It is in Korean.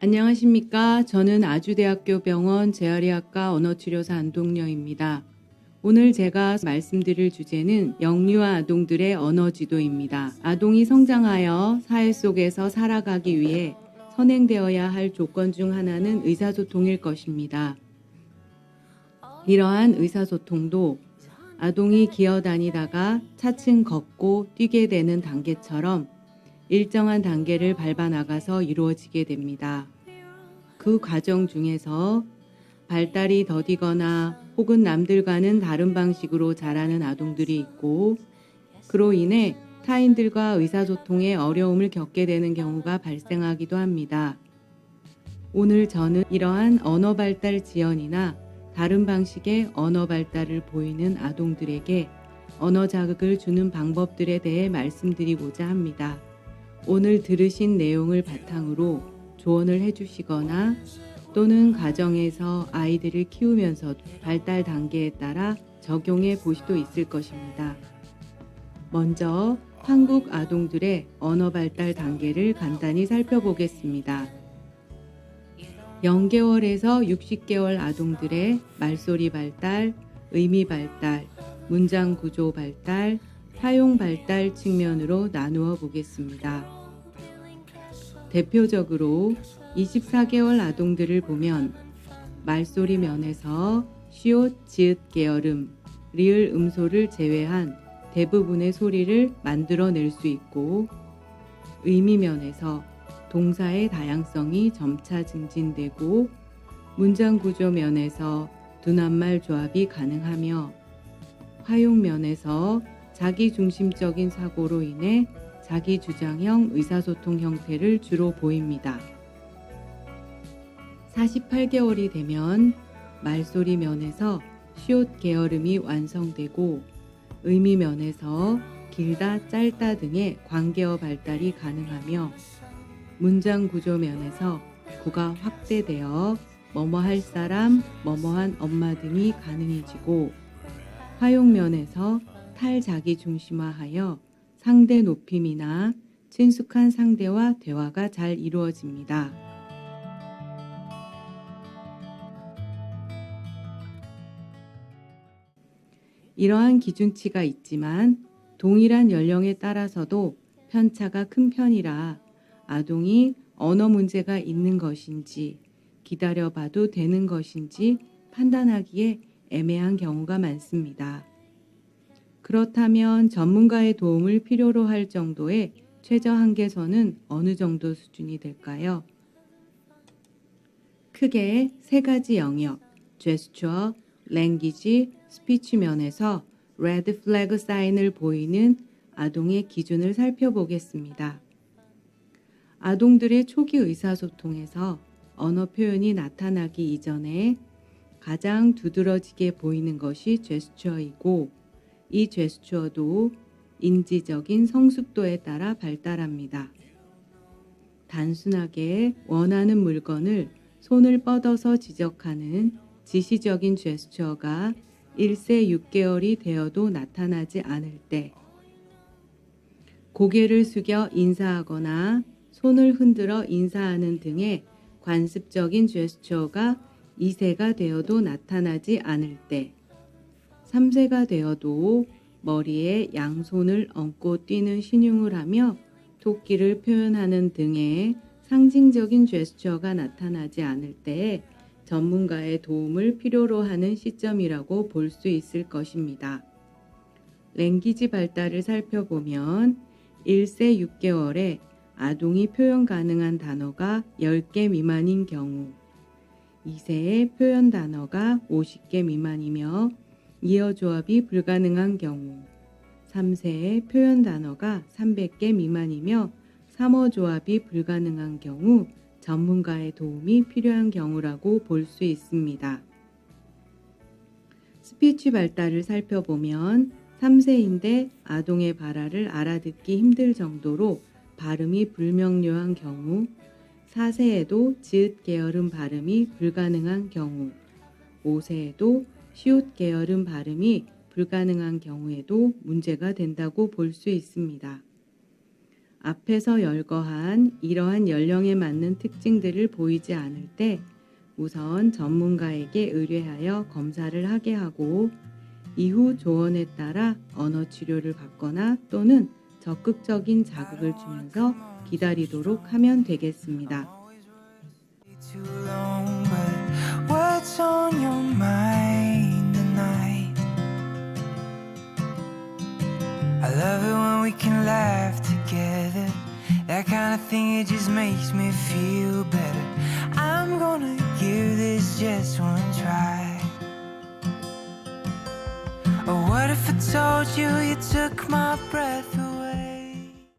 안녕하십니까. 저는 아주대학교 병원 재활의학과 언어치료사 안동녀입니다. 오늘 제가 말씀드릴 주제는 영유아 아동들의 언어 지도입니다. 아동이 성장하여 사회 속에서 살아가기 위해 선행되어야 할 조건 중 하나는 의사소통일 것입니다. 이러한 의사소통도 아동이 기어다니다가 차츰 걷고 뛰게 되는 단계처럼 일정한 단계를 밟아 나가서 이루어지게 됩니다. 그 과정 중에서 발달이 더디거나 혹은 남들과는 다른 방식으로 자라는 아동들이 있고, 그로 인해 타인들과 의사소통에 어려움을 겪게 되는 경우가 발생하기도 합니다. 오늘 저는 이러한 언어 발달 지연이나 다른 방식의 언어 발달을 보이는 아동들에게 언어 자극을 주는 방법들에 대해 말씀드리고자 합니다. 오늘 들으신 내용을 바탕으로 조언을 해주시거나 또는 가정에서 아이들을 키우면서 발달 단계에 따라 적용해 볼 수도 있을 것입니다. 먼저 한국 아동들의 언어 발달 단계를 간단히 살펴보겠습니다. 0개월에서 60개월 아동들의 말소리 발달, 의미 발달, 문장 구조 발달, 사용 발달 측면으로 나누어 보겠습니다. 대표적으로 24개월 아동들을 보면 말소리 면에서 시옷, 지읒 계열음, 리을 음소를 제외한 대부분의 소리를 만들어낼 수 있고, 의미 면에서 동사의 다양성이 점차 증진되고, 문장 구조 면에서 두낱말 조합이 가능하며, 활용 면에서 자기중심적인 사고로 인해 자기주장형 의사소통 형태를 주로 보입니다. 48개월이 되면 말소리 면에서 시옷 계열음이 완성되고, 의미 면에서 길다, 짧다 등의 관계어 발달이 가능하며, 문장 구조 면에서 구가 확대되어 뭐뭐할 사람, 뭐뭐한 엄마 등이 가능해지고, 활용 면에서 탈자기중심화하여 상대 높임이나 친숙한 상대와 대화가 잘 이루어집니다. 이러한 기준치가 있지만 동일한 연령에 따라서도 편차가 큰 편이라 아동이 언어 문제가 있는 것인지 기다려봐도 되는 것인지 판단하기에 애매한 경우가 많습니다. 그렇다면 전문가의 도움을 필요로 할 정도의 최저 한계선은 어느 정도 수준이 될까요? 크게 세 가지 영역, 제스처, 랭귀지, 스피치 면에서 레드 플래그 사인을 보이는 아동의 기준을 살펴보겠습니다. 아동들의 초기 의사소통에서 언어 표현이 나타나기 이전에 가장 두드러지게 보이는 것이 제스처이고, 이 제스처도 인지적인 성숙도에 따라 발달합니다. 단순하게 원하는 물건을 손을 뻗어서 지적하는 지시적인 제스처가 1세 6개월이 되어도 나타나지 않을 때, 고개를 숙여 인사하거나 손을 흔들어 인사하는 등의 관습적인 제스처가 2세가 되어도 나타나지 않을 때, 3세가 되어도 머리에 양손을 얹고 뛰는 신용을 하며 토끼를 표현하는 등의 상징적인 제스처가 나타나지 않을 때에 전문가의 도움을 필요로 하는 시점이라고 볼 수 있을 것입니다. 랭귀지 발달을 살펴보면 1세 6개월에 아동이 표현 가능한 단어가 10개 미만인 경우, 2세에 표현 단어가 50개 미만이며 이어 조합이 불가능한 경우, 3세에 표현 단어가 300개 미만이며 3어 조합이 불가능한 경우 전문가의 도움이 필요한 경우라고 볼 수 있습니다. 스피치 발달을 살펴보면 3세인데 아동의 발화를 알아듣기 힘들 정도로 발음이 불명료한 경우, 4세에도 지읒 계열음 발음이 불가능한 경우, 5세에도 시옷 계열음 발음이 불가능한 경우에도 문제가 된다고 볼 수 있습니다. 앞에서 열거한 이러한 연령에 맞는 특징들을 보이지 않을 때 우선 전문가에게 의뢰하여 검사를 하게 하고 이후 조언에 따라 언어 치료를 받거나 또는 적극적인 자극을 주면서 기다리도록 하면 되겠습니다. Too long, but what's on your mind tonight? I love it when we can laugh together. That kind of thing, it just makes me feel better. I'm gonna give this just one try. Oh, what if I told you you took my breath away?